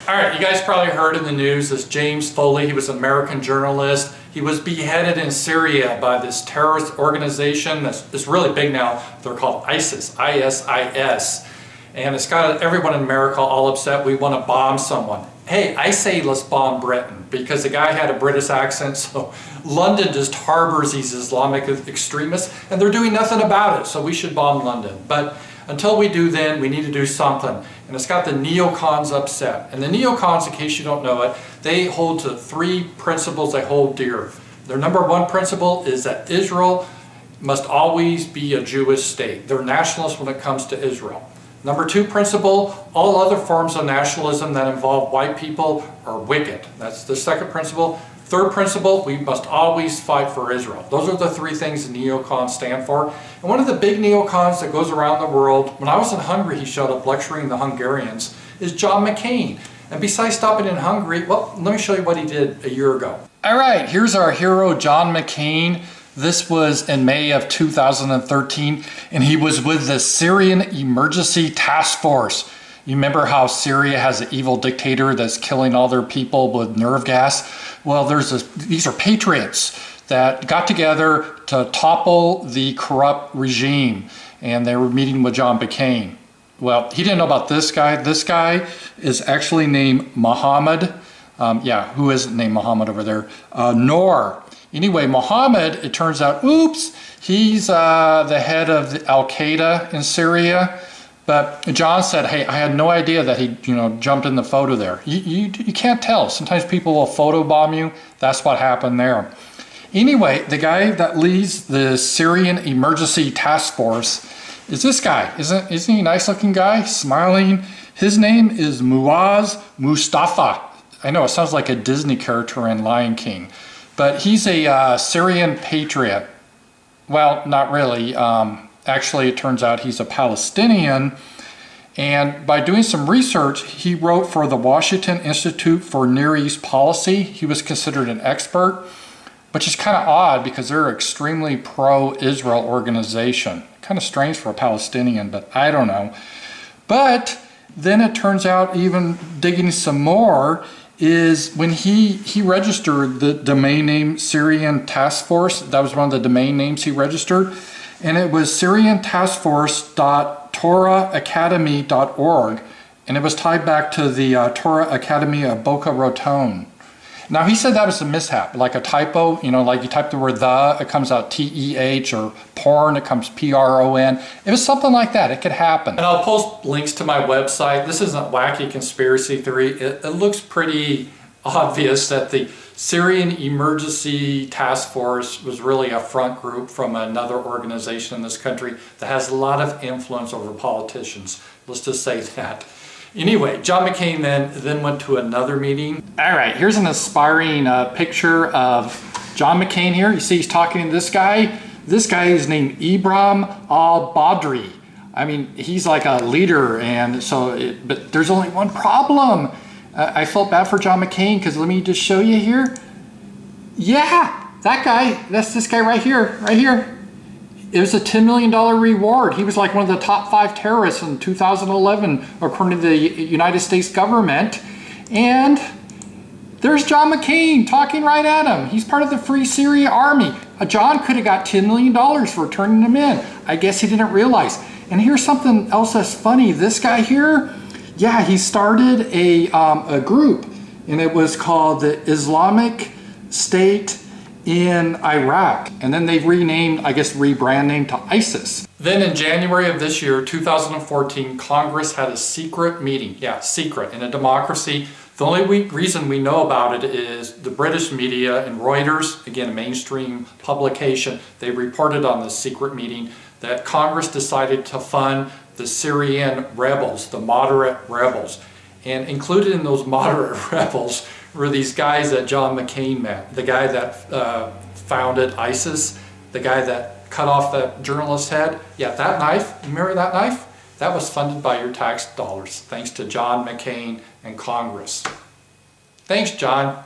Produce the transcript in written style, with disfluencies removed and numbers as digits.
All right, you guys probably heard in the news this James Foley. He was an American journalist. He was beheaded in Syria by this terrorist organization that's really big now. They're called ISIS, I-S-I-S. And it's got everyone in America all upset. We want to bomb someone. Hey, I say let's bomb Britain because the guy had a British accent, so London just harbors these Islamic extremists and they're doing nothing about it, so we should bomb London. But until we do then, we need to do something. And it's got the neocons upset. And the neocons, in case you don't know it, they hold to three principles they hold dear. Their number one principle is that Israel must always be a Jewish state. They're nationalists when it comes to Israel. Number two principle, all other forms of nationalism that involve white people are wicked. That's the second principle. Third principle, we must always fight for Israel. Those are the three things the neocons stand for. And one of the big neocons that goes around the world, when I was in Hungary, he showed up lecturing the Hungarians, is John McCain. And besides stopping in Hungary, well, let me show you what he did a year ago. All right, here's our hero, John McCain. This was in May of 2013, and he was with the Syrian Emergency Task Force. You remember how Syria has an evil dictator that's killing all their people with nerve gas? Well, these are patriots that got together to topple the corrupt regime, and they were meeting with John McCain. Well, he didn't know about this guy. This guy is actually named Mohammed. Who isn't named Mohammed over there? Noor. Anyway, Mohammed, it turns out, oops, he's the head of the Al-Qaeda in Syria. But John said, hey, I had no idea that he, jumped in the photo there. You can't tell. Sometimes people will photobomb you. That's what happened there. Anyway, the guy that leads the Syrian Emergency Task Force is this guy. Isn't he a nice looking guy, smiling? His name is Muaz Mustafa. I know it sounds like a Disney character in Lion King. But he's a Syrian patriot. Well, not really. Actually, it turns out he's a Palestinian. And by doing some research, he wrote for the Washington Institute for Near East Policy. He was considered an expert, which is kind of odd because they're an extremely pro-Israel organization. Kind of strange for a Palestinian, but I don't know. But then it turns out, even digging some more, is when he registered the domain name Syrian Task Force. That was one of the domain names he registered. And it was syriantaskforce.torahacademy.org. And it was tied back to the Torah Academy of Boca Raton. Now, he said that was a mishap, like a typo. Like you type the word the, it comes out T-E-H, or porn, it comes P-R-O-N. It was something like that. It could happen. And I'll post links to my website. This isn't wacky conspiracy theory. It looks pretty obvious that the Syrian Emergency Task Force was really a front group from another organization in this country that has a lot of influence over politicians. Let's just say that. Anyway, John McCain then went to another meeting. All right, here's an inspiring picture of John McCain here. You see he's talking to this guy. This guy is named Ibrahim al-Badri. I mean, he's like a leader, and but there's only one problem. I felt bad for John McCain because let me just show you here. Yeah, that guy, that's this guy right here, It was a $10 million reward. He was like one of the top 5 terrorists in 2011, according to the United States government. And there's John McCain talking right at him. He's part of the Free Syria Army. John could have got $10 million for turning him in. I guess he didn't realize. And here's something else that's funny. This guy here, yeah, he started a group, and it was called the Islamic State in Iraq, and then they rebrand name to ISIS. Then in January of this year, 2014, Congress had a secret meeting. Yeah, secret. In a democracy, the only reason we know about it is the British media and Reuters, again a mainstream publication, they reported on this secret meeting that Congress decided to fund the Syrian rebels, the moderate rebels. And included in those moderate rebels were these guys that John McCain met. The guy that founded ISIS, the guy that cut off the journalist's head. Yeah, that knife, you remember that knife? That was funded by your tax dollars, thanks to John McCain and Congress. Thanks, John.